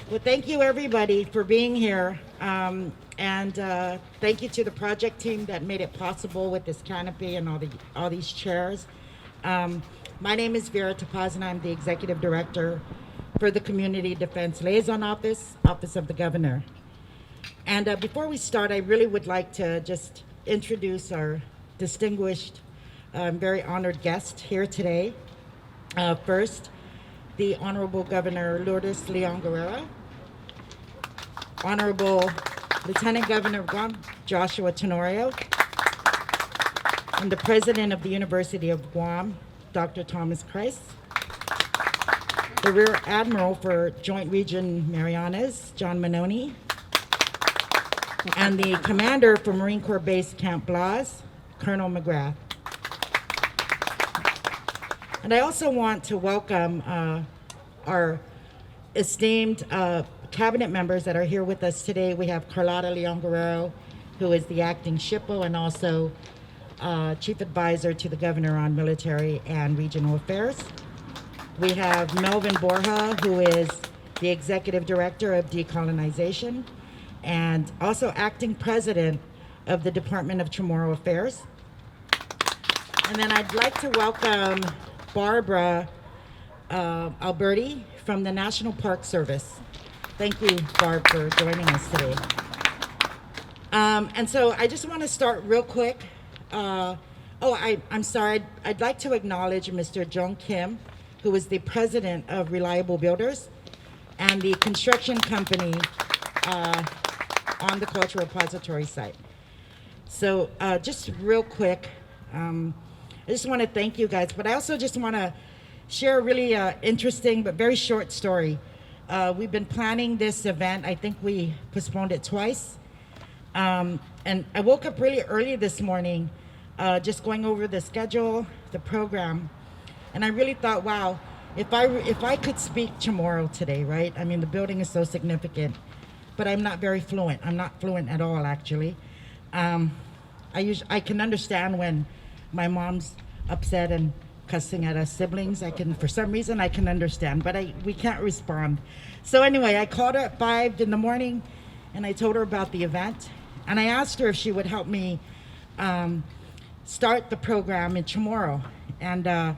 Well, thank you everybody for being here. And thank you to the project team that made it possible with this canopy and all these chairs. Um, my name is Vera Topasna. I'm the executive director for the Community Defense Liaison Office, Office of the Governor. And before we start, I really would like to just introduce our distinguished, very honored guest here today. First, the Honorable Governor Lourdes Leon Guerrero, Honorable Lieutenant Governor of Guam Joshua Tenorio, and the President of the University of Guam, Dr. Thomas Krise, the Rear Admiral for Joint Region Marianas, John Menoni, and the Commander for Marine Corps Base Camp Blas, Colonel Magrath. And I also want to welcome our esteemed cabinet members that are here with us today. We have Carlotta Leon Guerrero, who is the acting SHPO and also Chief Advisor to the Governor on Military and Regional Affairs. We have Melvin Borja, who is the Executive Director of Decolonization and also acting President of the Department of Chamorro Affairs. And then I'd like to welcome Barbara Alberti from the National Park Service. Thank you, Barb, for joining us today. And so I just want to start real quick. I'm sorry. I'd like to acknowledge Mr. Jong Kim, who is the president of Reliable Builders and the construction company on the Cultural Repository site. So just real quick, I just want to thank you guys, but I also just want to share a really interesting but very short story. We've been planning this event. I think we postponed it twice. And I woke up really early this morning, just going over the schedule, the program, and I really thought, wow, if I could speak Chamorro today, right? I mean, the building is so significant, but I'm not very fluent. I'm not fluent at all, actually. I can understand when my mom's upset and cussing at us siblings. For some reason, I can understand, but we can't respond. So anyway, I called her at 5 in the morning, and I told her about the event, and I asked her if she would help me start the program in Chamorro, and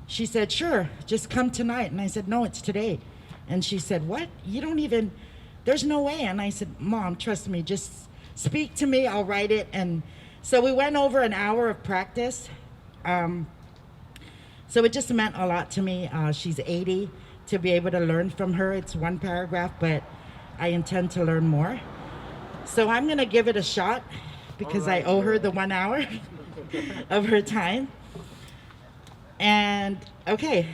she said, sure, just come tonight. And I said, no, it's today. And she said, what? There's no way. And I said, Mom, trust me, just speak to me, I'll write it. And so we went over an hour of practice. So it just meant a lot to me. She's 80, to be able to learn from her. It's one paragraph, but I intend to learn more. So I'm gonna give it a shot because I owe her the 1 hour of her time. And okay,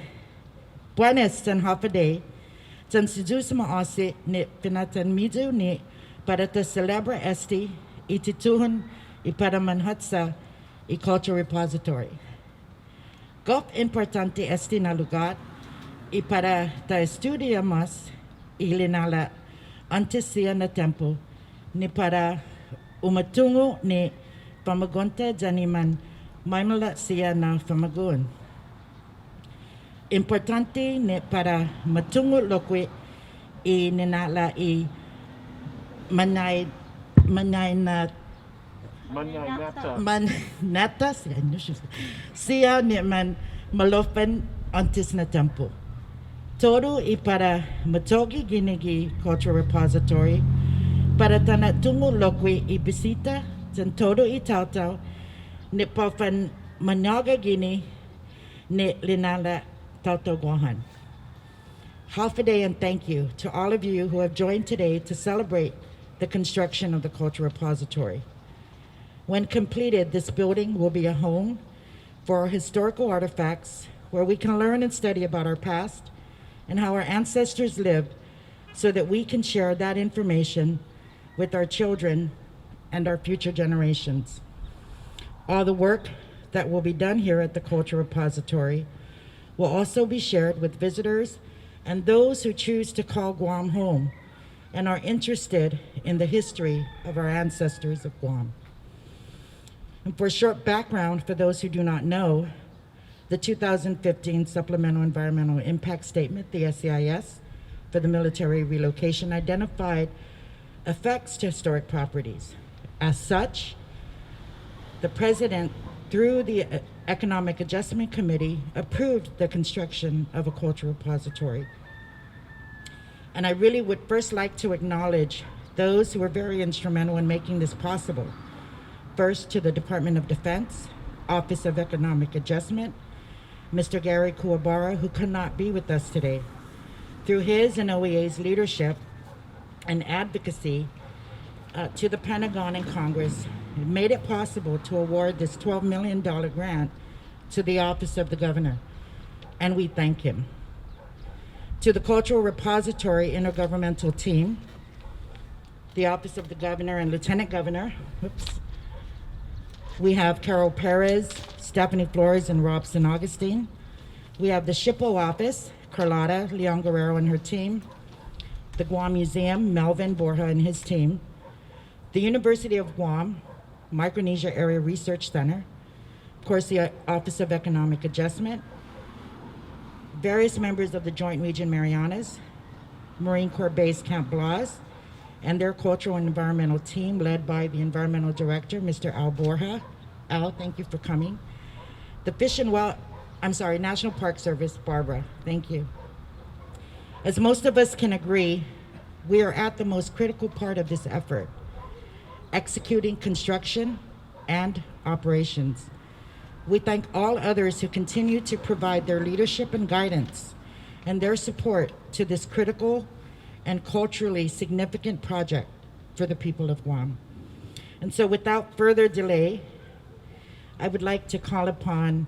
buenas and half a day. Tan sejusma ase ni pinatan midu ni para te celebra esti itituhun I para manhatsa I Cultural Repository. Gop importante esti na lugar I para ta estudia mas I linala antes siya na tempo ni para umatungo ni pamagonta janiman maimala siya na pamagun. Importante ni para matungo lokwe I ninala I manay na nata siya ni man malofen antes na tempo. Todo I para matogi ginigi Cultural Repository para tanatungo lokwe I bisita tan todo I tautau ni pofan manyaga gini ni linala tautau gohan. Half a day and thank you to all of you who have joined today to celebrate the construction of the Cultural Repository. When completed, this building will be a home for our historical artifacts where we can learn and study about our past and how our ancestors lived so that we can share that information with our children and our future generations. All the work that will be done here at the Cultural Repository will also be shared with visitors and those who choose to call Guam home and are interested in the history of our ancestors of Guam. And for a short background for those who do not know, the 2015 Supplemental Environmental Impact Statement, the SEIS, for the military relocation identified effects to historic properties. As such, the President, through the Economic Adjustment Committee, approved the construction of a cultural repository. And I really would first like to acknowledge those who were very instrumental in making this possible. First, to the Department of Defense, Office of Economic Adjustment, Mr. Gary Kuwabara, who could not be with us today. Through his and OEA's leadership and advocacy to the Pentagon and Congress, it made it possible to award this $12 million grant to the Office of the Governor, and we thank him. To the Cultural Repository Intergovernmental Team, the Office of the Governor and Lieutenant Governor, we have Carol Perez, Stephanie Flores, and Robson Augustine. We have the SHPO Office, Carlotta Leon Guerrero and her team. The Guam Museum, Melvin Borja and his team. The University of Guam, Micronesia Area Research Center. Of course, the Office of Economic Adjustment. Various members of the Joint Region Marianas, Marine Corps Base Camp Blas, and their cultural and environmental team led by the Environmental Director, Mr. Al Borja. Al, thank you for coming. The National Park Service, Barbara, thank you. As most of us can agree, we are at the most critical part of this effort, executing construction and operations. We thank all others who continue to provide their leadership and guidance and their support to this critical and culturally significant project for the people of Guam. And so without further delay, I would like to call upon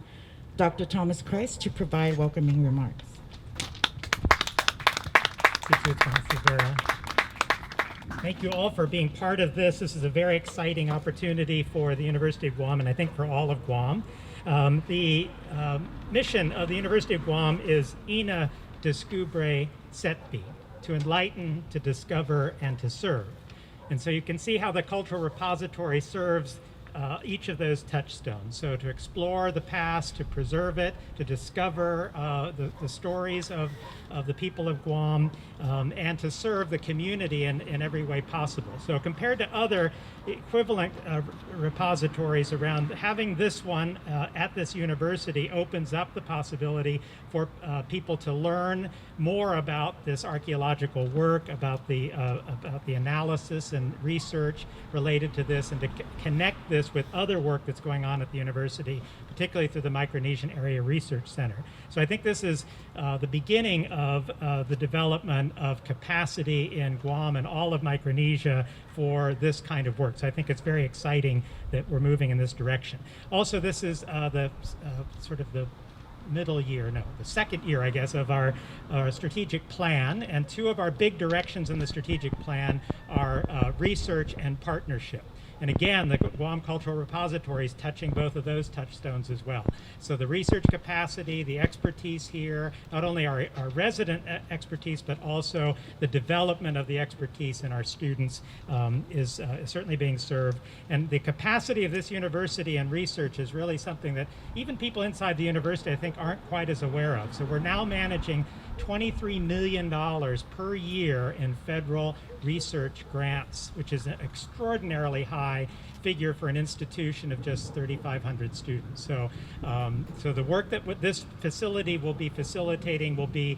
Dr. Thomas Krise to provide welcoming remarks. Vera. Thank you all for being part of this. This is a very exciting opportunity for the University of Guam, and I think for all of Guam. The mission of the University of Guam is Ina Descubre Setbi, to enlighten, to discover, and to serve. And so you can see how the Cultural Repository serves each of those touchstones. So to explore the past, to preserve it, to discover the stories of the people of Guam, and to serve the community in every way possible. So compared to other equivalent repositories around, having this one at this university opens up the possibility for people to learn more about this archaeological work, about the analysis and research related to this, and to connect this with other work that's going on at the university, particularly through the Micronesian Area Research Center. So I think this is the beginning of the development of capacity in Guam and all of Micronesia for this kind of work. So I think it's very exciting that we're moving in this direction. Also, this is the second year, I guess, of our strategic plan, and two of our big directions in the strategic plan are research and partnership. And again, the Guam Cultural Repository is touching both of those touchstones as well. So the research capacity, the expertise here, not only our resident expertise, but also the development of the expertise in our students is certainly being served. And the capacity of this university and research is really something that even people inside the university, I think, aren't quite as aware of. So we're now managing $23 million per year in federal research grants, which is an extraordinarily high figure for an institution of just 3,500 students. So, so the work that this facility will be facilitating will be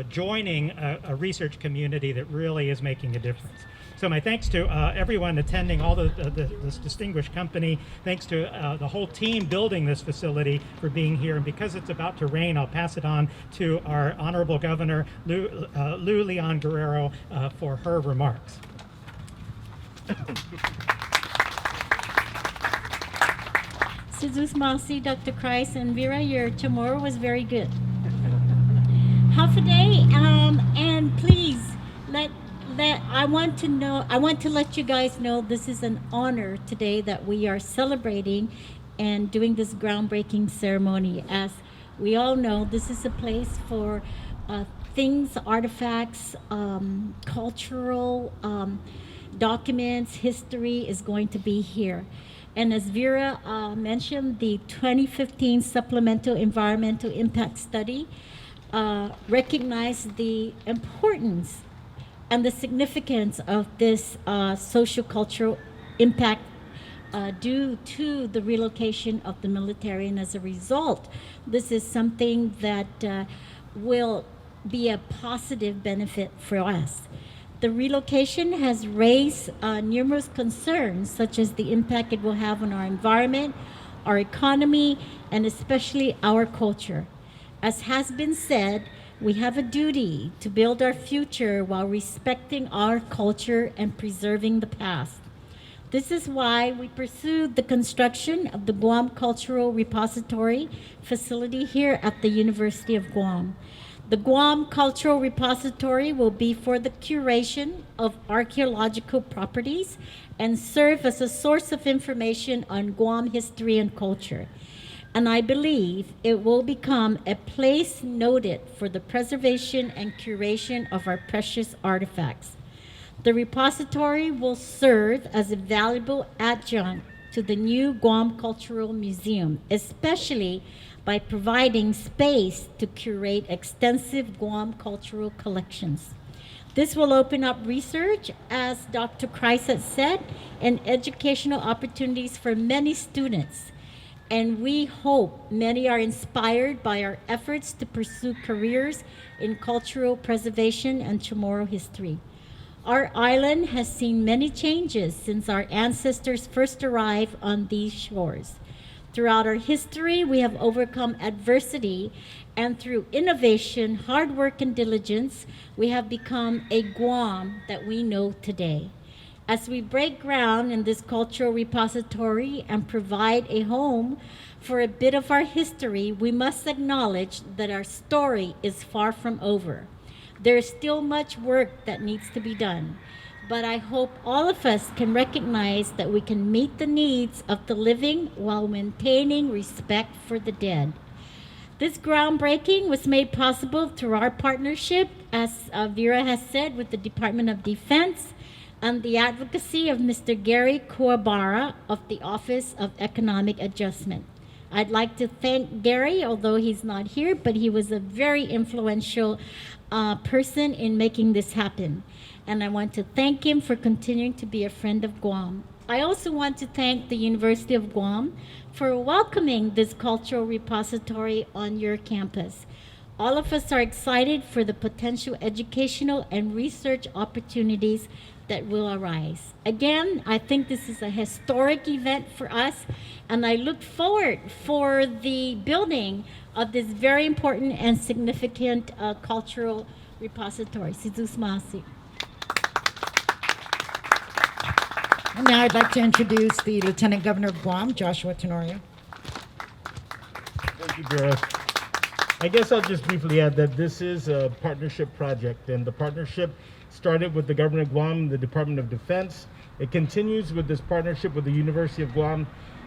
joining a research community that really is making a difference. So my thanks to everyone attending, all this distinguished company. Thanks to the whole team building this facility for being here. And because it's about to rain, I'll pass it on to our Honorable Governor, Lou Leon Guerrero, for her remarks. Suzus Malsi, Dr. Krise, and Vera, your tomorrow was very good. Half a day, and please I want to let you guys know this is an honor today that we are celebrating and doing this groundbreaking ceremony. As we all know, this is a place for things, artifacts, cultural documents, history is going to be here. And as Vera mentioned, the 2015 Supplemental Environmental Impact Study recognize the importance and the significance of this social cultural impact due to the relocation of the military. And as a result, this is something that will be a positive benefit for us. The relocation has raised numerous concerns, such as the impact it will have on our environment, our economy, and especially our culture. As has been said, we have a duty to build our future while respecting our culture and preserving the past. This is why we pursued the construction of the Guam Cultural Repository facility here at the University of Guam. The Guam Cultural Repository will be for the curation of archaeological properties and serve as a source of information on Guam history and culture. And I believe it will become a place noted for the preservation and curation of our precious artifacts. The repository will serve as a valuable adjunct to the new Guam Cultural Museum, especially by providing space to curate extensive Guam cultural collections. This will open up research, as Dr. Krise has said, and educational opportunities for many students. And we hope many are inspired by our efforts to pursue careers in cultural preservation and Chamorro history. Our island has seen many changes since our ancestors first arrived on these shores. Throughout our history, we have overcome adversity, and through innovation, hard work, and diligence, we have become a Guam that we know today. As we break ground in this cultural repository and provide a home for a bit of our history, we must acknowledge that our story is far from over. There is still much work that needs to be done, but I hope all of us can recognize that we can meet the needs of the living while maintaining respect for the dead. This groundbreaking was made possible through our partnership, as Vera has said, with the Department of Defense and the advocacy of Mr. Gary Kuwabara of the Office of Economic Adjustment. I'd like to thank Gary, although he's not here, but he was a very influential person in making this happen. And I want to thank him for continuing to be a friend of Guam. I also want to thank the University of Guam for welcoming this cultural repository on your campus. All of us are excited for the potential educational and research opportunities that will arise. Again, I think this is a historic event for us, and I look forward for the building of this very important and significant cultural repository. Sizus Masi. And now I'd like to introduce the Lieutenant Governor of Guam, Joshua Tenorio. Thank you, Vera. I guess I'll just briefly add that this is a partnership project, and the partnership started with the Government of Guam and the Department of Defense. It continues with this partnership with the University of Guam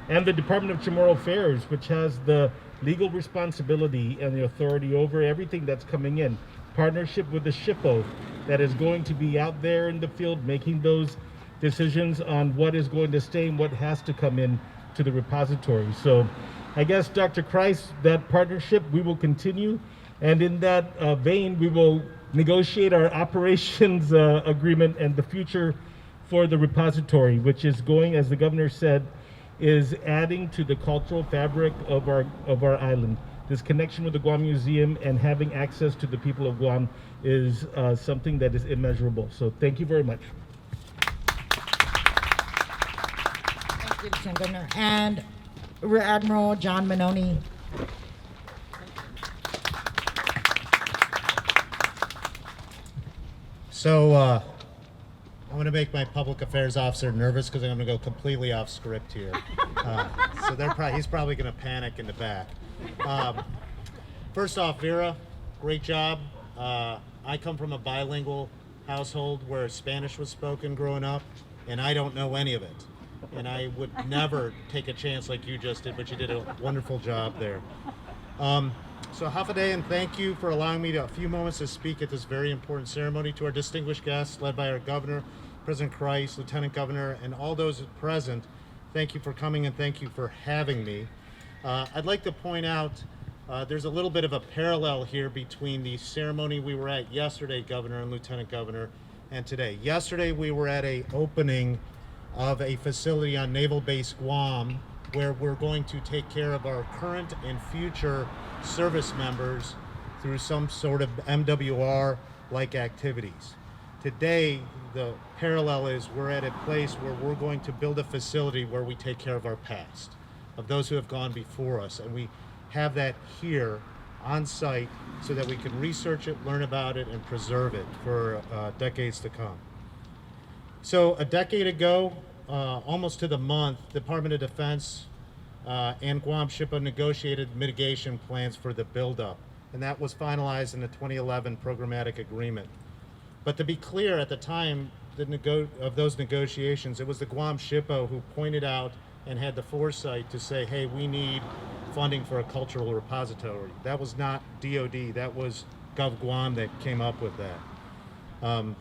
and the Department of Chamorro Affairs, which has the legal responsibility and the authority over everything that's coming in. Partnership with the SHPO that is going to be out there in the field making those decisions on what is going to stay and what has to come in to the repository. So I guess, Dr. Krise, that partnership, we will continue. And in that vein, we will negotiate our operations agreement and the future for the repository, which is going, as the governor said, is adding to the cultural fabric of our island. This connection with the Guam Museum and having access to the people of Guam is something that is immeasurable. So thank you very much. Thank you, Lieutenant Governor. And Rear Admiral John Menoni. So I'm going to make my public affairs officer nervous because I'm going to go completely off script here. So he's probably going to panic in the back. First off, Vera, great job. I come from a bilingual household where Spanish was spoken growing up, and I don't know any of it. And I would never take a chance like you just did, but you did a wonderful job there. So Hafaday, and thank you for allowing me a few moments to speak at this very important ceremony. To our distinguished guests, led by our governor, President Krise, Lieutenant Governor, and all those present, thank you for coming and thank you for having me. I'd like to point out There's a little bit of a parallel here between the ceremony we were at yesterday, Governor and Lieutenant Governor, and today. Yesterday we were at a opening of a facility on Naval Base Guam where we're going to take care of our current and future service members through some sort of MWR-like activities. Today, the parallel is we're at a place where we're going to build a facility where we take care of our past, of those who have gone before us, and we have that here on site so that we can research it, learn about it, and preserve it for decades to come. So a decade ago, almost to the month, the Department of Defense and Guam SHPO negotiated mitigation plans for the buildup, and that was finalized in the 2011 programmatic agreement. But to be clear, at the time of those negotiations, it was the Guam SHPO who pointed out and had the foresight to say, hey, we need funding for a cultural repository. That was not DOD, that was Gov Guam that came up with that. And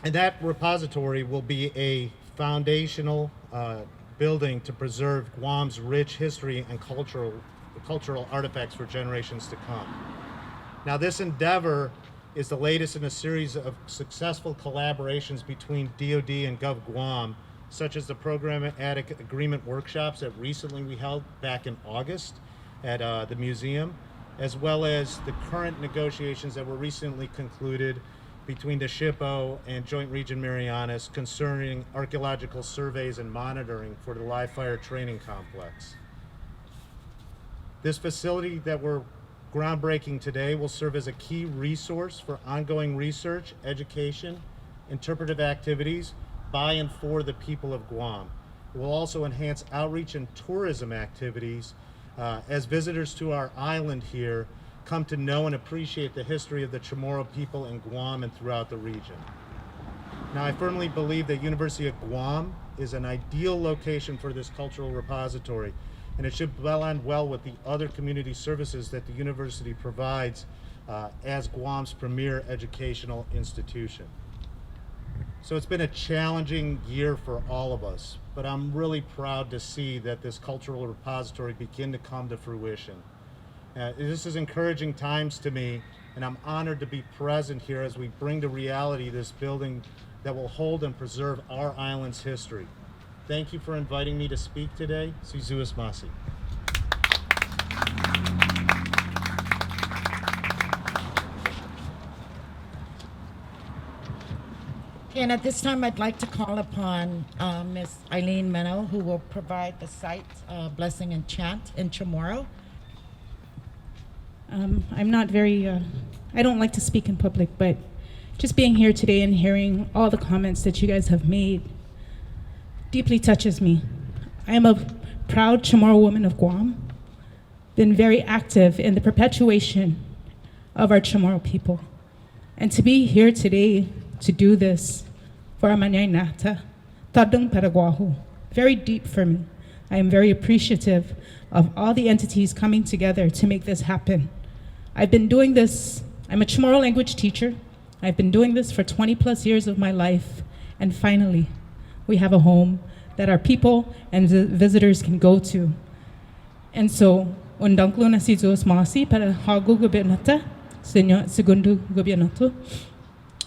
that repository will be a foundational building to preserve Guam's rich history and cultural artifacts for generations to come. Now, this endeavor is the latest in a series of successful collaborations between DOD and Gov Guam, such as the programmatic agreement workshops that recently we held back in August at the museum, as well as the current negotiations that were recently concluded between the SHPO and Joint Region Marianas concerning archaeological surveys and monitoring for the live fire training complex. This facility that we're groundbreaking today will serve as a key resource for ongoing research, education, interpretive activities by and for the people of Guam. It will also enhance outreach and tourism activities as visitors to our island here come to know and appreciate the history of the Chamorro people in Guam and throughout the region. Now, I firmly believe that University of Guam is an ideal location for this cultural repository, and it should blend well with the other community services that the university provides as Guam's premier educational institution. So it's been a challenging year for all of us, but I'm really proud to see that this cultural repository begin to come to fruition. This is encouraging times to me, and I'm honored to be present here as we bring to reality this building that will hold and preserve our island's history. Thank you for inviting me to speak today. Sizuas Masi. And at this time, I'd like to call upon Ms. Eileen Menno, who will provide the site blessing and chant in Chamorro. I'm not very, I don't like to speak in public, but just being here today and hearing all the comments that you guys have made deeply touches me. I am a proud Chamorro woman of Guam, been very active in the perpetuation of our Chamorro people. And to be here today to do this for our Marianas, Tadung Paraguahu, very deep for me. I am very appreciative of all the entities coming together to make this happen. I've been doing this, I'm a Chamorro language teacher. I've been doing this for 20 plus years of my life, and finally, we have a home that our people and visitors can go to. And so, undang na si Diyos masi para hago gobernata, segundo gobierno.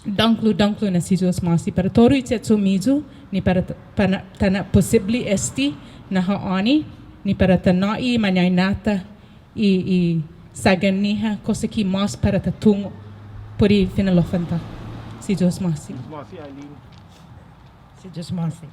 Danklu na si Diyos masi para toro itetso mizu ni para tana possibly esti na haani ni para tanai manyainata I saganiha cosa ki mas para tatung puri finalofanta si Diyos masi. Masi, Eileen. Si Diyos Masi.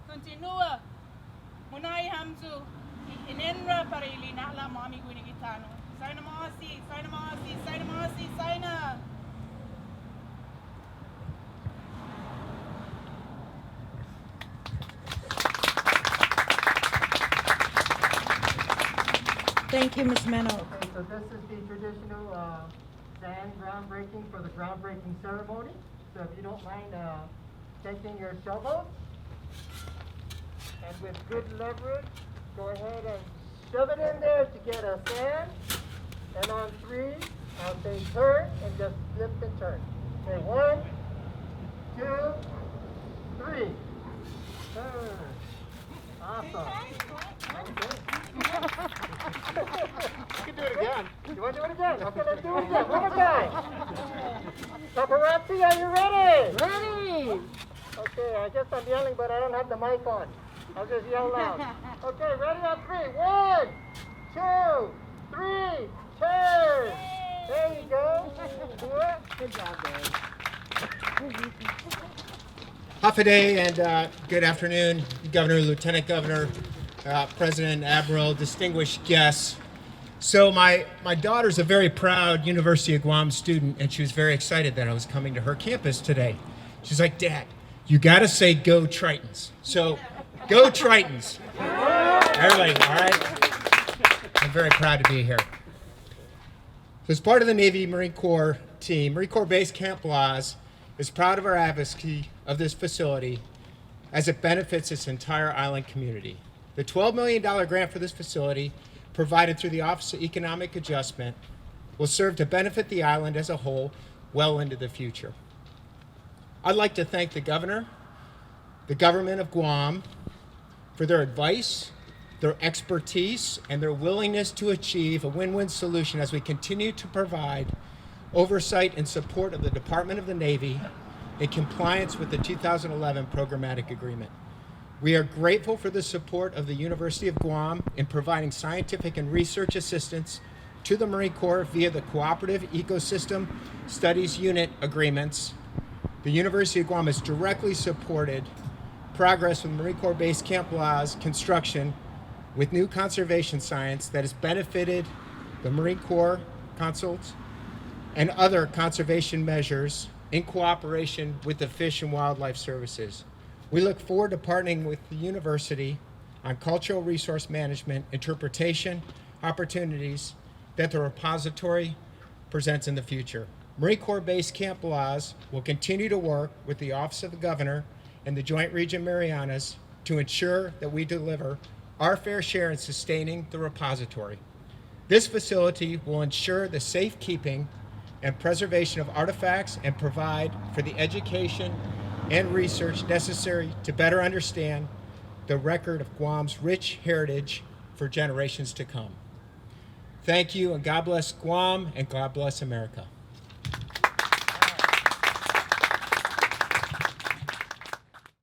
continua munai hamzu inenra para ilina la mami gwinigitano saina maasi saina maasi saina maasi saina. Thank you, Ms. Menoni. Okay, so this is the traditional sand groundbreaking for the groundbreaking ceremony. So if you don't mind taking your shovels and with good leverage, go ahead and shove it in there to get a sand. And on 3, I'll say turn and just flip and turn. Okay, 1, 2, 3. Turn. Awesome. Okay. You can do it again. You want to do it again? Okay, let's do it again. One more time. Paparazzi, are you ready? Ready. Okay, I guess I'm yelling, but I don't have the mic on. I'll just yell loud. Okay, ready on 3. 1, 2, 3, turn. There you go. Do it. Good job, Dave. Hafa and good afternoon, Governor, Lieutenant Governor, President, Admiral, distinguished guests. So my daughter's a very proud University of Guam student, and she was very excited that I was coming to her campus today. She's like, Dad, you got to say go Tritons. So go Tritons. Everybody, all right? I'm very proud to be here. So as part of the Navy Marine Corps team, Marine Corps Base Camp Laws is proud of our advocacy of this facility as it benefits its entire island community. The $12 million grant for this facility, provided through the Office of Economic Adjustment, will serve to benefit the island as a whole well into the future. I'd like to thank the Governor, the government of Guam, for their advice, their expertise, and their willingness to achieve a win-win solution as we continue to provide oversight and support of the Department of the Navy in compliance with the 2011 programmatic agreement. We are grateful for the support of the University of Guam in providing scientific and research assistance to the Marine Corps via the Cooperative Ecosystem Studies Unit agreements. The University of Guam has directly supported progress with Marine Corps Base Camp La's construction with new conservation science that has benefited the Marine Corps consuls and other conservation measures in cooperation with the Fish and Wildlife Services. We look forward to partnering with the university on cultural resource management, interpretation, opportunities that the repository presents in the future. Marine Corps Base Camp Laws will continue to work with the Office of the Governor and the Joint Region Marianas to ensure that we deliver our fair share in sustaining the repository. This facility will ensure the safekeeping and preservation of artifacts and provide for the education and research necessary to better understand the record of Guam's rich heritage for generations to come. Thank you, and God bless Guam, and God bless America.